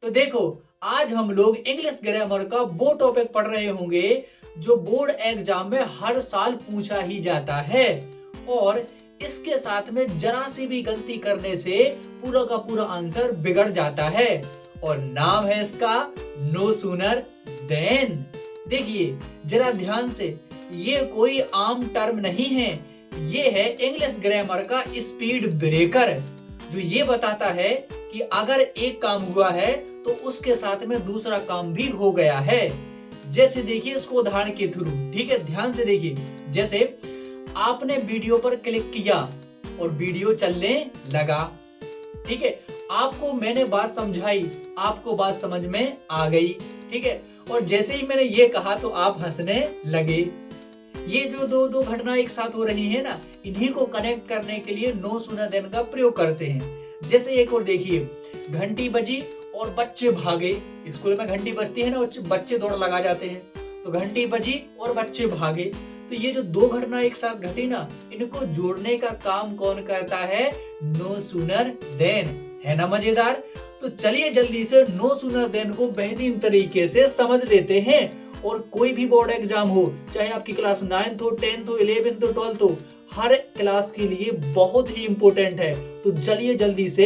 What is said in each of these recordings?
तो देखो, आज हम लोग इंग्लिश ग्रामर का वो टॉपिक पढ़ रहे होंगे जो बोर्ड एग्जाम में हर साल पूछा ही जाता है और इसके साथ में जरा सी भी गलती करने से पूरा का पूरा आंसर बिगड़ जाता है और नाम है इसका नो सूनर देन। देखिए जरा ध्यान से, ये कोई आम टर्म नहीं है, ये है इंग्लिश ग्रामर का स्पीड ब्रेकर जो ये बताता है कि अगर एक काम हुआ है तो उसके साथ में दूसरा काम भी हो गया है। जैसे देखिए इसको उदाहरण के थ्रू, ठीक है, ध्यान से देखिए। जैसे आपने वीडियो पर क्लिक किया और वीडियो चलने लगा, ठीक है, आपको मैंने बात समझाई, आपको बात समझ में आ गई, ठीक है, और जैसे ही मैंने ये कहा तो आप हंसने लगे। ये जो दो घटना एक साथ हो रही है ना, इन्हीं को कनेक्ट करने के लिए नो सूनर देन का प्रयोग करते हैं। जैसे एक और देखिए, घंटी बजी और बच्चे भागे। स्कूल में घंटी बजती है ना, बच्चे दौड़ लगा जाते हैं, तो घंटी बजी और बच्चे भागे। तो ये जो दो घटना एक साथ घटी ना, इनको जोड़ने का काम कौन करता है? No sooner than. है ना मजेदार? तो चलिए जल्दी से नो सूनर देन को बेहतरीन तरीके से समझ लेते हैं। और कोई भी बोर्ड एग्जाम हो, चाहे आपकी क्लास 9th हो, 10th हो, 11th हो, 12th हो, हर क्लास के लिए बहुत ही इंपॉर्टेंट है। तो चलिए जल्दी से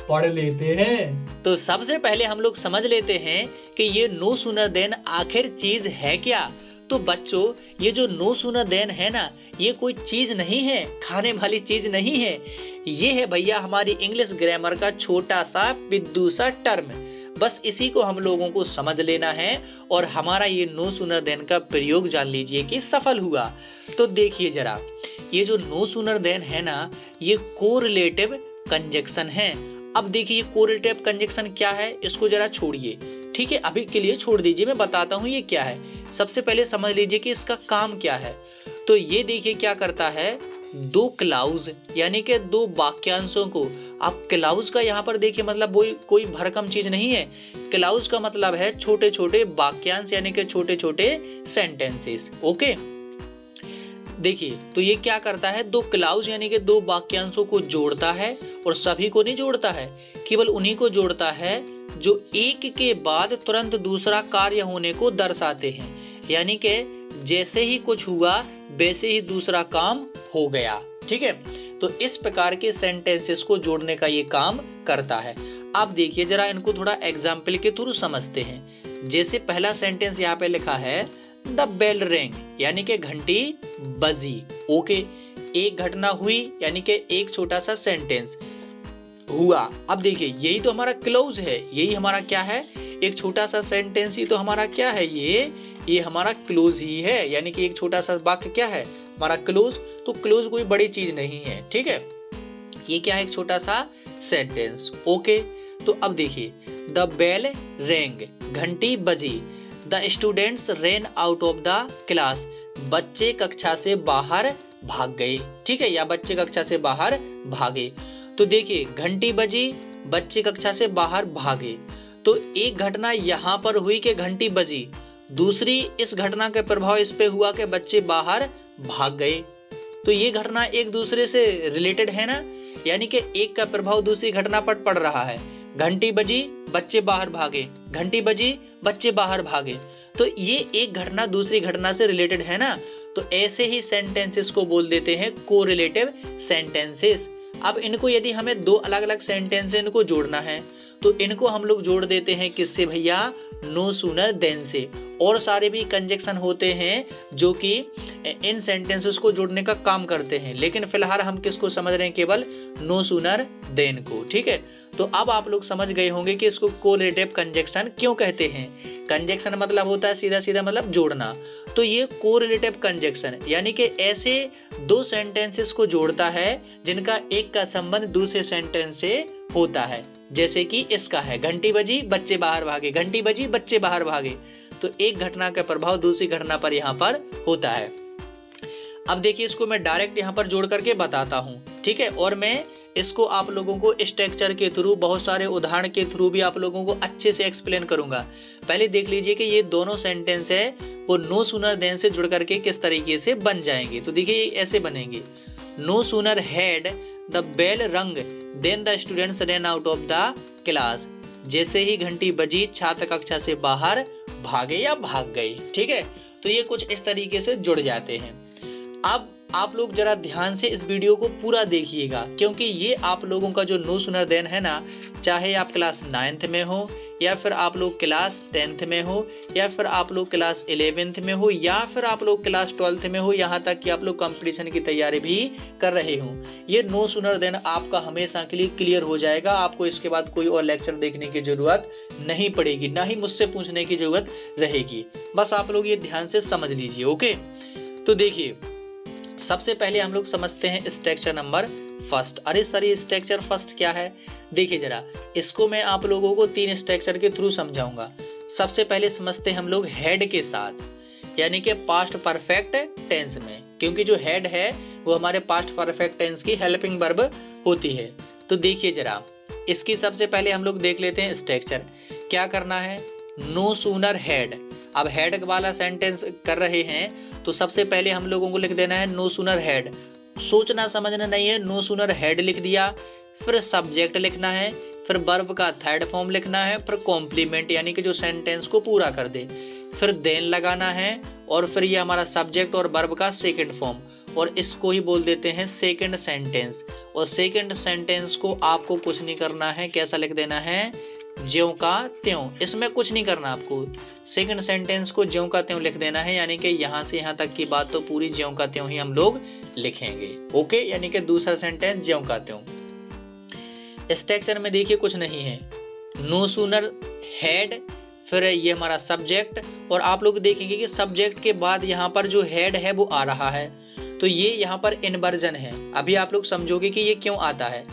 पढ़ लेते हैं। तो सबसे पहले हम लोग समझ लेते हैं कि ये नो सूनर देन आखिर चीज है क्या। तो बच्चों, ये जो नो सूनर देन है ना, ये कोई चीज नहीं है, खाने वाली चीज नहीं है। ये है भैया हमारी इंग्लिश ग्रामर का छोटा सा पिद्दू सा टर्म। बस इसी को हम लोगों को समझ लेना है और हमारा ये नो सूनर देन का प्रयोग जान लीजिए कि सफल हुआ। तो देखिए जरा, ये जो नो सूनर देन है ना, ये कोरिलेटिव कंजक्शन है। अब देखिए कोरिलेटिव कंजक्शन क्या है, इसको जरा छोड़िए, ठीक है, अभी के लिए छोड़ दीजिए, मैं बताता हूँ ये क्या है। सबसे पहले समझ लीजिए कि इसका काम क्या है। तो ये देखिए क्या करता है, दो क्लाउज यानी कि दो वाक्यांशों को, आप क्लाउज का यहाँ पर देखिए मतलब वो कोई भरकम चीज नहीं है। क्लाउज का मतलब है छोटे छोटे वाक्यांश यानी कि छोटे छोटे सेंटेंसेस। ओके, देखिए तो ये क्या करता है, दो क्लाउज यानी कि दो वाक्यांशों को जोड़ता है और सभी को नहीं जोड़ता है, केवल उन्हीं को जोड़ता है जो एक के बाद तुरंत दूसरा कार्य होने को दर्शाते हैं। यानी कि जैसे ही कुछ हुआ वैसे ही दूसरा काम हो गया, ठीक है। तो इस प्रकार के सेंटेंसेस को जोड़ने का ये काम करता है। अब देखिए जरा इनको थोड़ा एग्जाम्पल के थ्रू समझते हैं। जैसे पहला सेंटेंस यहाँ पे लिखा है द बेल रिंग, यानी कि घंटी बजी। ओके, एक घटना हुई यानी कि एक छोटा सा सेंटेंस हुआ। अब देखिए यही तो हमारा क्लोज है, यही हमारा क्या है, एक छोटा सा सेंटेंस ही तो हमारा क्या है, ये हमारा क्लोज ही है। यानी कि एक छोटा सा वाक्य क्या है, हमारा क्लोज। तो क्लोज कोई बड़ी चीज नहीं है, ठीक है, ये क्या है, एक छोटा सा सेंटेंस। ओके, तो अब देखिए द बेल रेंग, घंटी बजी। The students rain out of the class, बच्चे कक्षा से बाहर भाग गए, ठीक है, या बच्चे कक्षा से बाहर भागे। तो देखिए घंटी बजी, बच्चे कक्षा से बाहर भागे। तो एक घटना यहाँ पर हुई कि घंटी बजी, दूसरी इस घटना के प्रभाव इस पे हुआ कि बच्चे बाहर भाग गए। तो ये घटना एक दूसरे से रिलेटेड है ना, यानी कि एक का प्रभाव दूसरी घटना पर पड़ रहा है। घंटी बजी, बच्चे बाहर भागे, घंटी बजी, बच्चे बाहर भागे। तो ये एक घटना दूसरी घटना से रिलेटेड है ना। तो ऐसे ही सेंटेंसेस को बोल देते हैं कोरिलेटिव सेंटेंसेस। अब इनको यदि हमें दो अलग अलग सेंटेंस इनको जोड़ना है तो इनको हम लोग जोड़ देते हैं किससे भैया, नो सूनर देन से। और सारे भी कंजक्शन होते हैं जो कि इन सेंटेंसेस को जोड़ने का काम करते हैं, लेकिन फिलहाल हम किसको समझ रहे हैं, केवल नो सूनर देन को, ठीक है। तो अब आप लोग समझ गए होंगे कि इसको कोरिलेटिव कंजक्शन क्यों कहते हैं। कंजक्शन मतलब होता है सीधा सीधा मतलब जोड़ना। तो ये कोरिलेटिव कंजक्शन यानी कि ऐसे दो सेंटेंसेस को जोड़ता है जिनका एक का संबंध दूसरे सेंटेंस से होता है। जैसे कि इसका है घंटी बजी, बच्चे बाहर भागे, घंटी बजी, बच्चे बाहर भागे। तो एक घटना का प्रभाव दूसरी घटना पर यहाँ पर होता है। अब देखिए इसको मैं डायरेक्ट यहाँ पर जोड़ करके बताता हूँ, ठीक है, और मैं इसको आप लोगों को स्ट्रक्चर के थ्रू, बहुत सारे उदाहरण के थ्रू भी आप लोगों को अच्छे से एक्सप्लेन करूंगा। पहले देख लीजिए कि ये दोनों सेंटेंस है वो नो सूनर देन से जुड़ करके किस तरीके से बन जाएंगे। तो देखिए ये ऐसे बनेंगे, no sooner had the bell rung then the students run out of the class. जैसे ही घंटी बजी छात्र कक्षा से बाहर भागे या भाग गए। ठीक है, तो ये कुछ इस तरीके से जुड़ जाते हैं। अब आप लोग जरा ध्यान से इस वीडियो को पूरा देखिएगा, क्योंकि ये आप लोगों का जो नो सुनर देन है ना, चाहे आप क्लास 9th में हो या फिर आप लोग क्लास 10th में हो या फिर आप लोग क्लास 11th में हो या फिर आप लोग क्लास 12th में हो, यहाँ तक कि आप लोग कंपटीशन की तैयारी भी कर रहे हो, ये नो सुनर देन आपका हमेशा के लिए क्लियर हो जाएगा। आपको इसके बाद कोई और लेक्चर देखने की जरूरत नहीं पड़ेगी, ना ही मुझसे पूछने की जरूरत रहेगी। बस आप लोग ये ध्यान से समझ लीजिए। ओके, तो देखिए सबसे पहले हम लोग समझते हैं स्ट्रक्चर नंबर फर्स्ट। अरे सर ये स्ट्रक्चर फर्स्ट क्या है? देखिए जरा, इसको मैं आप लोगों को 3 स्ट्रक्चर के थ्रू समझाऊंगा। सबसे पहले समझते हैं हम लोग हेड के साथ, यानी कि पास्ट परफेक्ट टेंस में, क्योंकि जो हेड है वो हमारे पास्ट परफेक्ट टेंस की हेल्पिंग वर्ब होती है। तो देखिए जरा, इसकी सबसे पहले हम लोग देख लेते हैं स्ट्रक्चर। क्या करना है? No sooner had. अब हेड वाला सेंटेंस कर रहे हैं तो सबसे पहले हम लोगों को लिख देना है नो सूनर हेड। सोचना समझना नहीं है, नो सूनर हेड लिख दिया, फिर सब्जेक्ट लिखना है, फिर वर्ब का थर्ड फॉर्म लिखना है, फिर कॉम्प्लीमेंट यानी कि जो सेंटेंस को पूरा कर दे, फिर देन लगाना है, और फिर ये हमारा सब्जेक्ट और वर्ब का सेकंड फॉर्म, और इसको ही बोल देते हैं सेकंड सेंटेंस। और सेकंड सेंटेंस को आपको कुछ नहीं करना है, कैसा लिख देना है? ज्यों का त्यों। इसमें कुछ नहीं करना आपको, सेकंड सेंटेंस को ज्यों का त्यों लिख देना है, यानी कि यहाँ से यहाँ तक की बात तो पूरी ज्यों का त्यों ही हम लोग लिखेंगे। ओके, यानी कि दूसरा सेंटेंस ज्यों का त्यों। स्ट्रक्चर में देखिए कुछ नहीं है, नो सूनर हेड, फिर ये हमारा सब्जेक्ट, और आप लोग देखेंगे कि सब्जेक्ट के बाद यहाँ पर जो हेड है वो आ रहा है, तो ये यहाँ पर इन्वर्जन है। अभी आप लोग समझोगे कि ये क्यों आता है।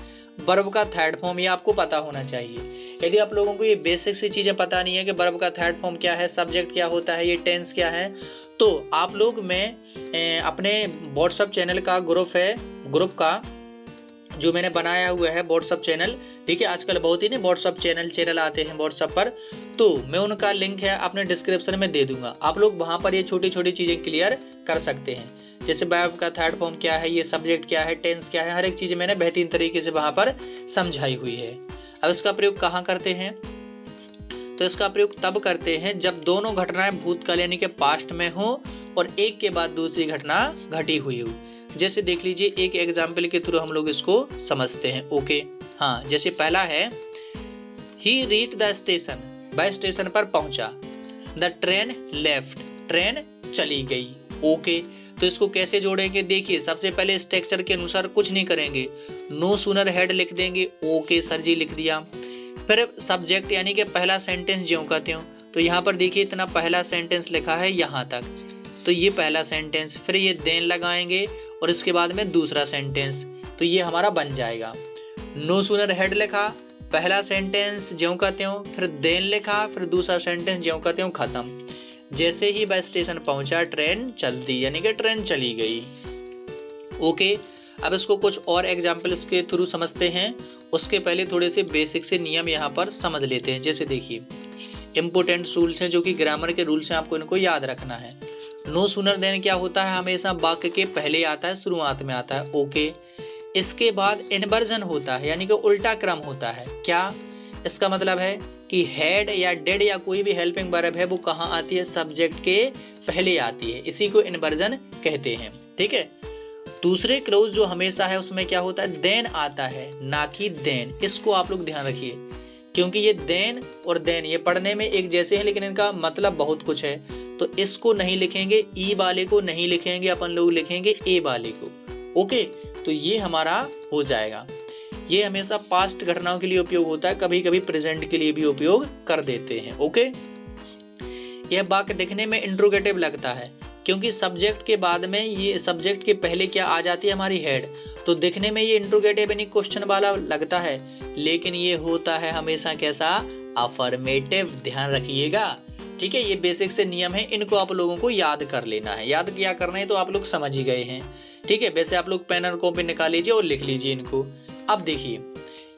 वर्ब का थर्ड फॉर्म ये आपको पता होना चाहिए। यदि आप लोगों को ये बेसिक सी चीज़ें पता नहीं है कि वर्ब का थर्ड फॉर्म क्या है, सब्जेक्ट क्या होता है, ये टेंस क्या है, तो आप लोग मैं अपने व्हाट्सअप चैनल का ग्रुप का जो मैंने बनाया हुआ है व्हाट्सअप चैनल, ठीक है, आजकल बहुत ही नहीं व्हाट्सअप चैनल आते हैं व्हाट्सअप पर, तो मैं उनका लिंक है अपने डिस्क्रिप्शन में दे दूंगा। आप लोग वहाँ पर ये छोटी छोटी चीज़ें क्लियर कर सकते हैं, जैसे वर्ब का थर्ड फॉर्म क्या है, ये सब्जेक्ट क्या है, टेंस क्या है, हर एक चीज़ मैंने बेहतरीन तरीके से वहाँ पर समझाई हुई है। अब इसका प्रयोग कहाँ करते हैं? तो इसका प्रयोग तब करते हैं जब दोनों घटनाएं भूतकाल यानी कि पास्ट में हो और एक के बाद दूसरी घटना घटी हुई हो। जैसे देख लीजिए, एक एग्जाम्पल के थ्रू हम लोग इसको समझते हैं। ओके, हाँ, जैसे पहला है, ही रीच द स्टेशन, वह स्टेशन पर पहुंचा, द ट्रेन लेफ्ट, ट्रेन चली गई। ओके, तो इसको कैसे जोड़ेंगे? देखिए, सबसे पहले स्ट्रक्चर के अनुसार कुछ नहीं करेंगे, नो सूनर हेड लिख देंगे। ओके सर जी लिख दिया। फिर सब्जेक्ट यानी कि पहला सेंटेंस ज्यों का त्यों, तो यहाँ पर देखिए इतना पहला सेंटेंस लिखा है यहाँ तक, तो ये पहला सेंटेंस, फिर ये देन लगाएंगे और इसके बाद में दूसरा सेंटेंस, तो ये हमारा बन जाएगा। नो सूनर हेड लिखा, पहला सेंटेंस ज्यों का त्यों, फिर देन लिखा, फिर दूसरा सेंटेंस ज्यों का त्यों, खत्म। जैसे ही वह स्टेशन पहुंचा ट्रेन चल दी, यानी कि ट्रेन चली गई। ओके, अब इसको कुछ और एग्जाम्पल्स के थ्रू समझते हैं। उसके पहले थोड़े से बेसिक से नियम यहाँ पर समझ लेते हैं। जैसे देखिए, इम्पोर्टेंट रूल्स हैं जो कि ग्रामर के रूल्स हैं, आपको इनको याद रखना है। नो सूनर देन क्या होता है? हमेशा वाक्य के पहले आता है, शुरुआत में आता है। ओके, इसके बाद इन्वर्जन होता है, यानी कि उल्टा क्रम होता है। क्या इसका मतलब है कि हेड या डेड या कोई भी हेल्पिंग वर्ब है वो कहाँ आती है? सब्जेक्ट के पहले आती है, इसी को इन्वर्जन कहते हैं। ठीक है, दूसरे क्लोज जो हमेशा है उसमें क्या होता है? देन आता है, ना कि देन। इसको आप लोग ध्यान रखिए, क्योंकि ये देन और देन ये पढ़ने में एक जैसे हैं लेकिन इनका मतलब बहुत कुछ है, तो इसको नहीं लिखेंगे, ई वाले को नहीं लिखेंगे, अपन लोग लिखेंगे ए वाले को। ओके, तो ये हमारा हो जाएगा। ये हमेशा पास्ट घटनाओं के लिए उपयोग होता है, कभी कभी प्रेजेंट के लिए भी उपयोग कर देते हैं। ओके, यह वाक्य दिखने में इंट्रोगेटिव लगता है क्योंकि सब्जेक्ट के बाद में ये सब्जेक्ट के पहले क्या आ जाती है? हमारी हेड, तो दिखने में ये इंट्रोगेटिव यानी क्वेश्चन वाला लगता है, लेकिन ये होता है हमेशा कैसा? अफर्मेटिव। ध्यान रखिएगा, ठीक है, ये बेसिक से नियम है, इनको आप लोगों को याद कर लेना है। याद क्या करना है तो आप लोग समझ ही गए हैं। ठीक है, वैसे आप लोग पेन और कॉपी निकाल लीजिए और लिख लीजिए इनको। अब देखिए,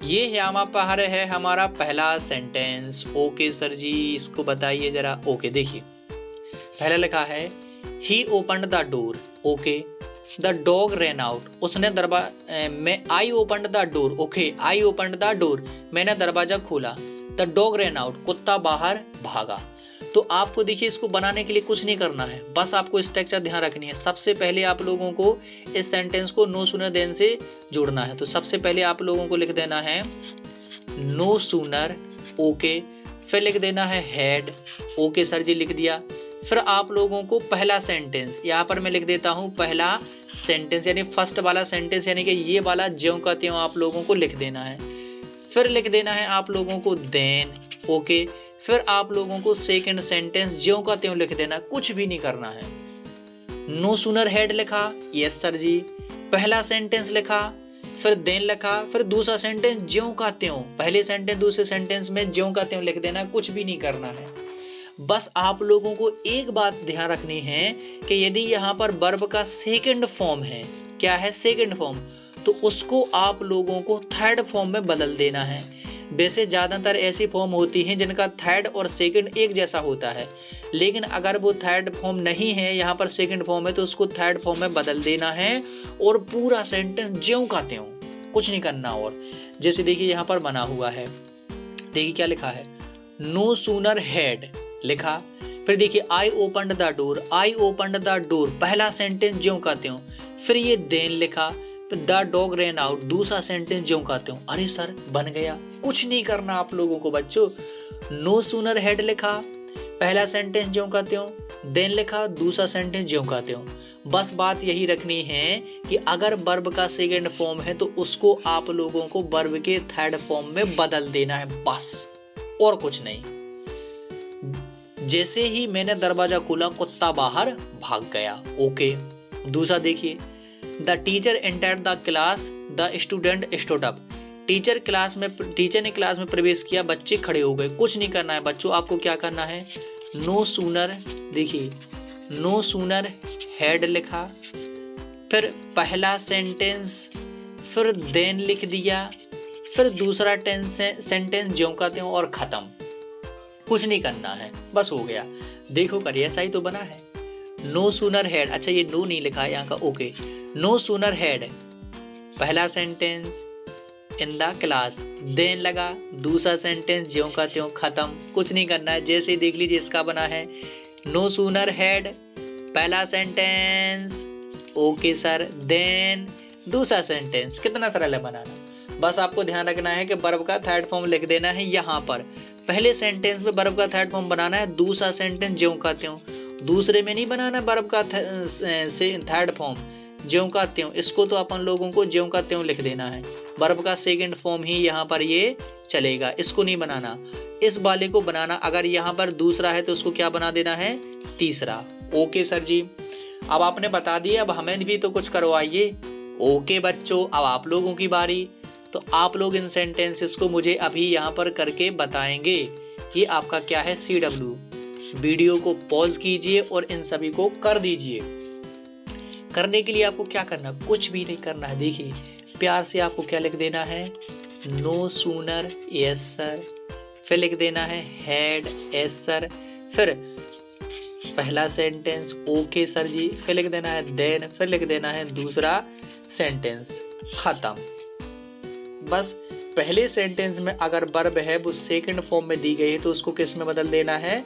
ये यहाँ पर है हमारा पहला सेंटेंस। ओके सर जी, इसको बताइए जरा। ओके, देखिए पहला लिखा है, he opened the door. Okay, the dog ran out, उसने दरवाजा, मैं I opened the door. Okay, I opened the door, मैंने दरवाजा खोला। द डॉग रैन आउट, कुत्ता बाहर भागा। तो आपको देखिए इसको बनाने के लिए कुछ नहीं करना है, बस आपको स्ट्रक्चर ध्यान रखनी है। सबसे पहले आप लोगों को इस सेंटेंस को नो सूनर देन से जोड़ना है। तो सबसे पहले आप लोगों को लिख देना है नो सूनर, ओके, फिर लिख देना है हैड, ओके सर जी लिख दिया। फिर आप लोगों को पहला सेंटेंस यहाँ पर मैं लिख देता हूँ, पहला सेंटेंस यानी फर्स्ट वाला सेंटेंस यानी कि ये वाला ज्यों का त्यों आप लोगों को लिख देना है। फिर लिख देना है आप लोगों को देन, ओके। फिर आप लोगों को सेकंड सेंटेंस ज्यों का त्यों लिख देना, कुछ भी नहीं करना है। नो सूनर हैड लिखा, यस सर जी, पहला सेंटेंस लिखा, फिर देन लिखा, फिर दूसरा सेंटेंस ज्यों का त्यों, पहले सेंटेंस दूसरे सेंटेंस में ज्यों का त्यों लिख देना, कुछ भी नहीं करना है। बस आप लोगों को एक बात ध्यान रखनी है कि यदि यहाँ पर वर्ब का सेकंड फॉर्म है, क्या है सेकंड फॉर्म, तो उसको आप लोगों को थर्ड फॉर्म में बदल देना है। वैसे ज़्यादातर ऐसी फॉर्म होती हैं जिनका थर्ड और सेकंड एक जैसा होता है, लेकिन अगर वो थर्ड फॉर्म नहीं है, यहाँ पर सेकंड फॉर्म है, तो उसको थर्ड फॉर्म में बदल देना है और पूरा सेंटेंस ज्यों का त्यों, कुछ नहीं करना। और जैसे देखिए यहाँ पर बना हुआ है, देखिए क्या लिखा है, नो सूनर हैड लिखा, फिर देखिए I opened the door, I opened the door, पहला सेंटेंस ज्यों का त्यों, फिर ये देन लिखा, फिर द डॉग रैन आउट, दूसरा सेंटेंस ज्यों का त्यों। अरे सर बन गया, कुछ नहीं करना आप लोगों को बच्चों। नो सूनर हैड लिखा, पहला सेंटेंस ज्यों का त्यों, देन लिखा, दूसरा सेंटेंस ज्यों का त्यों। बस बात यही रखनी है कि अगर वर्ब का सेकंड फॉर्म है तो उसको आप लोगों को वर्ब के थर्ड फॉर्म में बदल देना है, बस और कुछ नहीं। जैसे ही मैंने दरवाजा खोला, कुत्ता बाहर भाग गया, ओके। दूसरा देखिए, the teacher entered the class, the student stood up, teacher ने क्लास में प्रवेश किया, बच्चे खड़े हो गए, कुछ नहीं करना है बच्चों। आपको क्या करना है, नो सूनर, देखिए नो सूनर हैड लिखा, फिर पहला सेंटेंस, फिर देन लिख दिया, फिर दूसरा सेंटेंस ज्यों का त्यों और खत्म, कुछ नहीं करना है, बस हो गया। देखो करिए ऐसा ही तो बना है, नो सूनर हैड, अच्छा ये नो नहीं लिखा है यहाँ का, ओके। नो सूनर हैड, पहला sentence in the class, then लगा, दूसरा सेंटेंस ज्यों का त्यों, खत्म, कुछ नहीं करना है। जैसे ही देख लीजिए इसका बना है, नो सूनर हैड, पहला सेंटेंस, ओके सर, देन दूसरा सेंटेंस, कितना सरल है बनाना। बस आपको ध्यान रखना है कि वर्ब का थर्ड फॉर्म लिख देना है यहाँ पर, पहले सेंटेंस में वर्ब का थर्ड फॉर्म बनाना है, दूसरा सेंटेंस ज्यों का त्यों, दूसरे में नहीं बनाना वर्ब का थर्ड फॉर्म ज्यों का त्यों, इसको तो अपन लोगों को ज्यों का त्यों लिख देना है। वर्ब का सेकंड फॉर्म ही यहाँ पर ये चलेगा, इसको नहीं बनाना, इस वाले को बनाना। अगर यहाँ पर दूसरा है तो उसको क्या बना देना है, तीसरा, ओके सर जी। अब आपने बता दिया, अब हमें भी तो कुछ करवाइए। ओके बच्चों, अब आप लोगों की बारी, तो आप लोग इन सेंटेंसेस को मुझे अभी यहाँ पर करके बताएंगे। ये आपका क्या है, CW। वीडियो को पॉज कीजिए और इन सभी को कर दीजिए। करने के लिए आपको क्या करना, कुछ भी नहीं करना है। देखिए प्यार से आपको क्या लिख देना है, नो सूनर, यस सर, फिर लिख देना है हैड, यस सर, फिर पहला सेंटेंस, ओके सर जी, फिर लिख देना है देन, फिर लिख देना है दूसरा सेंटेंस, खत्म। बस पहले सेंटेंस में अगर वर्ब है वो सेकंड फॉर्म में दी गई है तो उसको किस में बदल देना है,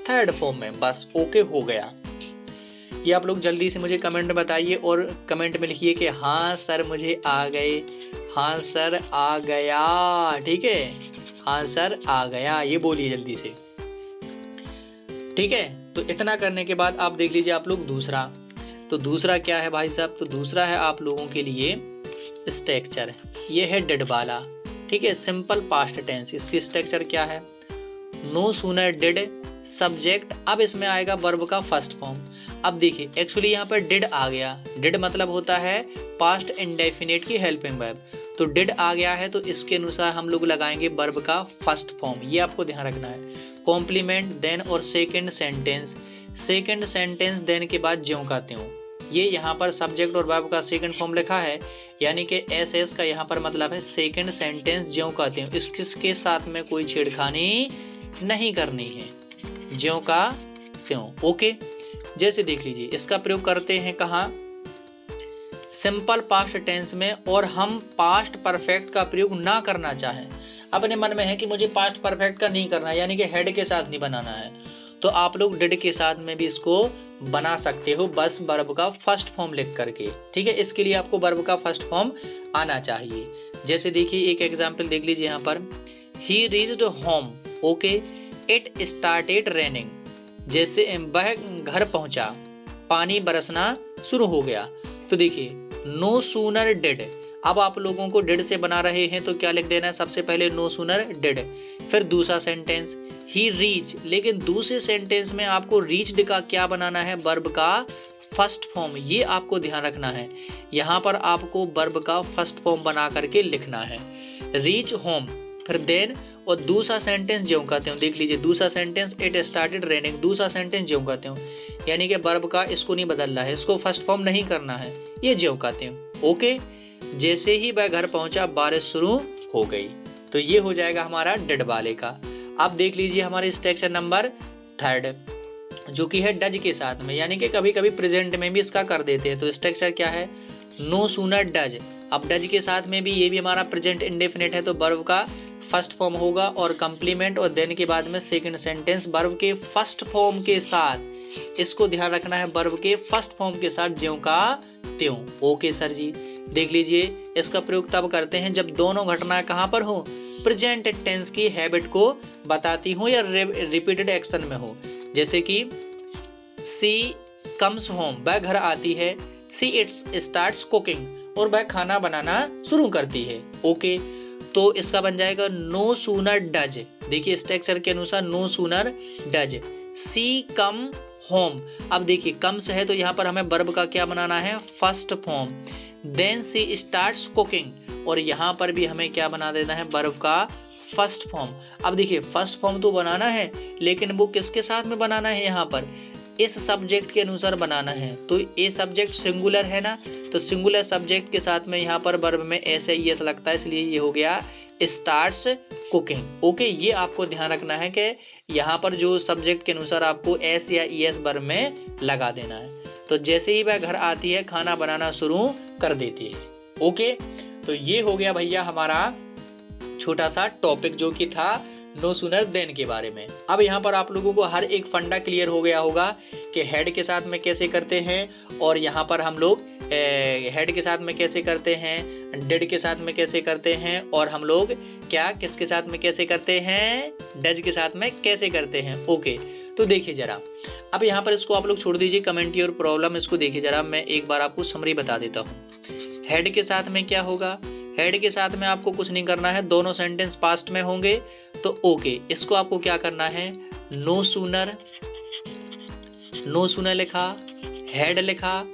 थर्ड फॉर्म में, बस ओके हो गया। ये आप लोग जल्दी से मुझे कमेंट में बताइए और कमेंट में लिखिए कि हाँ सर मुझे आ गए, हाँ सर आ गया, ठीक है, हाँ सर आ गया, ये बोलिए जल्दी से, ठीक है। तो इतना करने के बाद आप देख लीजिए आप लोग दूसरा, तो दूसरा क्या है भाई साहब, तो दूसरा है आप लोगों के लिए स्ट्रक्चर, ये है डिड वाला, ठीक है, सिंपल पास्ट टेंस। इसकी स्ट्रक्चर क्या है, नो सूनर डिड सब्जेक्ट, अब इसमें आएगा वर्ब का फर्स्ट फॉर्म। अब देखिए एक्चुअली यहाँ पर डिड आ गया, डिड मतलब होता है पास्ट इंडेफिनिट की हेल्पिंग वर्ब, तो डिड आ गया है तो इसके अनुसार हम लोग लगाएंगे वर्ब का फर्स्ट फॉर्म, ये आपको ध्यान रखना है। कॉम्प्लीमेंट देन और सेकंड सेंटेंस देन के बाद ज्यों का त्यों, ये यहाँ पर सब्जेक्ट और वर्ब का सेकंड फॉर्म लिखा है, यानी कि एस का यहाँ पर मतलब है सेकंड सेंटेंस ज्यों का त्यों, इसके साथ में कोई छेड़खानी नहीं करनी है, ज्यों का त्यों, ओके। जैसे देख लीजिए इसका प्रयोग करते हैं कहाँ, सिंपल पास्ट टेंस में, और हम पास्ट परफेक्ट का प्रयोग ना करना चाहें, अपने मन में है कि मुझे पास्ट परफेक्ट का नहीं करना है, यानी कि हेड के साथ नहीं बनाना है, तो आप लोग डिड के साथ में भी इसको बना सकते हो, बस वर्ब का फर्स्ट फॉर्म लिख करके। ठीक है, इसके लिए आपको वर्ब का फर्स्ट फॉर्म आना चाहिए। जैसे देखिए एक एग्जाम्पल देख लीजिए यहाँ पर, ही reached home, okay, it started raining, जैसे वह घर पहुंचा, पानी बरसना शुरू हो गया। तो देखिए नो सूनर डिड, अब आप लोगों को डिड से बना रहे हैं तो क्या लिख देना है, सबसे पहले नो सूनर डिड, फिर दूसरा सेंटेंस ही रीच, लेकिन दूसरे सेंटेंस में आपको रीच्ड का क्या बनाना है, वर्ब का फर्स्ट फॉर्म, ये आपको ध्यान रखना है। यहाँ पर आपको वर्ब का फर्स्ट फॉर्म बना करके लिखना है, रीच होम, फिर देन, और दूसरा सेंटेंस ज्यों कहते हो, देख लीजिए दूसरा सेंटेंस इट स्टार्टेड रेनिंग, दूसरा सेंटेंस ज्यों कहते हो, यानी कि वर्ब का इसको नहीं बदलना है, इसको फर्स्ट फॉर्म नहीं करना है, ये ज्यों कहते हो। ओके, जैसे ही वह घर पहुंचा बारिश शुरू हो गई। तो ये हो जाएगा हमारा डिड वाले का। अब देख लीजिए हमारे स्ट्रक्चर नंबर 3 जो कि है डज के साथ में, यानी कि कभी कभी प्रेजेंट में भी इसका कर देते हैं। तो स्ट्रक्चर क्या है, नो सूनर डज, अब डज के साथ में भी ये भी हमारा प्रेजेंट इंडेफिनिट है, तो वर्ब का फर्स्ट फॉर्म होगा और कंप्लीमेंट और देन के बाद में सेकंड सेंटेंस वर्ब के फर्स्ट फॉर्म के साथ, इसको ध्यान रखना है, वर्ब के फर्स्ट फॉर्म के साथ ज्यों का त्यों। ओके सर जी, देख लीजिए इसका प्रयोग तब करते हैं जब दोनों घटना कहाँ पर हो, प्रेजेंट टेंस की हैबिट को बताती हो या रिपीटेड एक्शन में हो। जैसे कि सी कम्स होम, वह घर आती है, सी इट्स स्टार्ट्स कुकिंग, और वह खाना बनाना शुरू करती है। ओके, तो इसका बन जाएगा नो सूनर डज, देखिए स्ट्रक्चर के अनुसार no sooner does she come home. अब देखिए कम्स है तो यहाँ पर हमें वर्ब का क्या बनाना है, फर्स्ट फॉर्म, देन सी स्टार्ट्स कुकिंग, और यहाँ पर भी हमें क्या बना देना है, वर्ब का फर्स्ट फॉर्म। अब देखिए फर्स्ट फॉर्म तो बनाना है, लेकिन वो किसके साथ में बनाना है, यहाँ पर इस सब्जेक्ट के अनुसार बनाना है। तो ये सब्जेक्ट सिंगुलर है ना, तो सिंगुलर सब्जेक्ट के साथ में यहाँ पर वर्ब में ऐसे ही एस लगता है, इसलिए ये हो गया स्टार्ट्स कुकिंग। ओके, ये आपको ध्यान रखना है कि यहाँ पर जो सब्जेक्ट के अनुसार आपको एस या ई एस वर्ब में लगा देना है। तो जैसे ही वह घर आती है खाना बनाना शुरू कर देती है। ओके, तो ये हो गया भैया हमारा छोटा सा टॉपिक जो कि था नो सूनर देन के बारे में। अब यहाँ पर आप लोगों को हर एक फंडा क्लियर हो गया होगा कि हेड के साथ में कैसे करते हैं, और यहाँ पर हम लोग हेड के साथ में कैसे करते हैं, डिड के साथ में कैसे करते हैं, और हम लोग क्या किसके साथ में कैसे करते हैं, डज के साथ में कैसे करते हैं। ओके, तो देखिए जरा, अब यहाँ पर इसको आप लोग छोड़ दीजिए कमेंट और प्रॉब्लम, इसको देखिए जरा, मैं एक बार आपको समरी बता देता हूँ। हेड के साथ में क्या होगा, हेड के साथ में आपको कुछ नहीं करना है, दोनों सेंटेंस पास्ट में होंगे। तो ओके, इसको आपको क्या करना है, नो सूनर लिखा, हेड लिखा,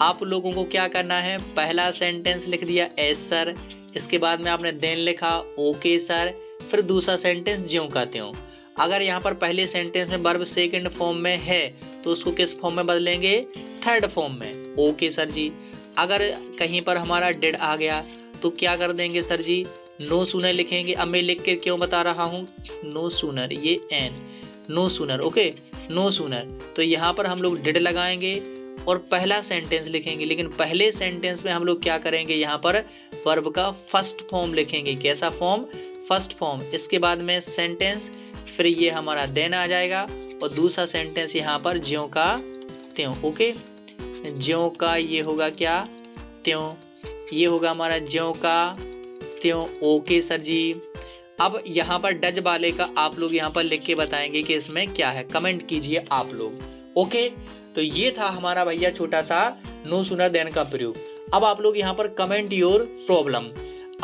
आप लोगों को क्या करना है, पहला सेंटेंस लिख दिया एस सर, इसके बाद में आपने देन लिखा ओके सर, फिर दूसरा सेंटेंस ज्यों कहते हो। अगर यहाँ पर पहले सेंटेंस में वर्ब सेकंड फॉर्म में है तो उसको किस फॉर्म में बदलेंगे, थर्ड फॉर्म में। ओके सर जी, अगर कहीं पर हमारा डिड आ गया तो क्या कर देंगे सर जी, नो सूनर लिखेंगे। अब मैं लिख कर क्यों बता रहा हूँ, नो सूनर, ये एन, no sooner, okay, no sooner, तो यहाँ पर हम लोग डिड लगाएंगे और पहला सेंटेंस लिखेंगे, लेकिन पहले सेंटेंस में हम लोग क्या करेंगे, यहाँ पर वर्ब का फर्स्ट फॉर्म लिखेंगे। कैसा फॉर्म, फर्स्ट फॉर्म, इसके बाद में सेंटेंस, फिर ये हमारा देन आ जाएगा, और दूसरा सेंटेंस यहाँ पर ज्यों का त्यों। ओके, ज्यों का ये होगा क्या, त्यों, ये होगा हमारा ज्यों का त्यों। ओके सर जी, अब यहाँ पर डज वाले का आप लोग यहाँ पर लिख के बताएंगे कि इसमें क्या है, कमेंट कीजिए आप लोग। ओके, तो ये था हमारा भैया छोटा सा नो सूनर देन का प्रयोग। अब आप लोग यहाँ पर कमेंट योर प्रॉब्लम,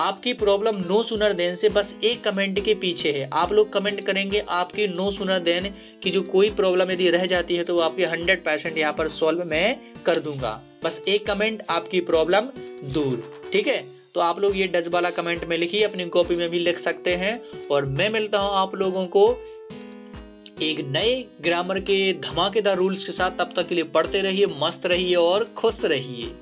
आपकी प्रॉब्लम नो सूनर देन से बस एक कमेंट के पीछे है। आप लोग कमेंट करेंगे, आपकी नो सूनर देन की जो कोई प्रॉब्लम यदि रह जाती है तो आपकी 100% यहाँ पर सॉल्व मैं कर दूंगा। बस एक कमेंट, आपकी प्रॉब्लम दूर। ठीक है, तो आप लोग ये डज वाला कमेंट में लिखिए, अपनी कॉपी में भी लिख सकते हैं। और मैं मिलता हूँ आप लोगों को एक नए ग्रामर के धमाकेदार रूल्स के साथ। तब तक के लिए पढ़ते रहिए, मस्त रहिए और खुश रहिए।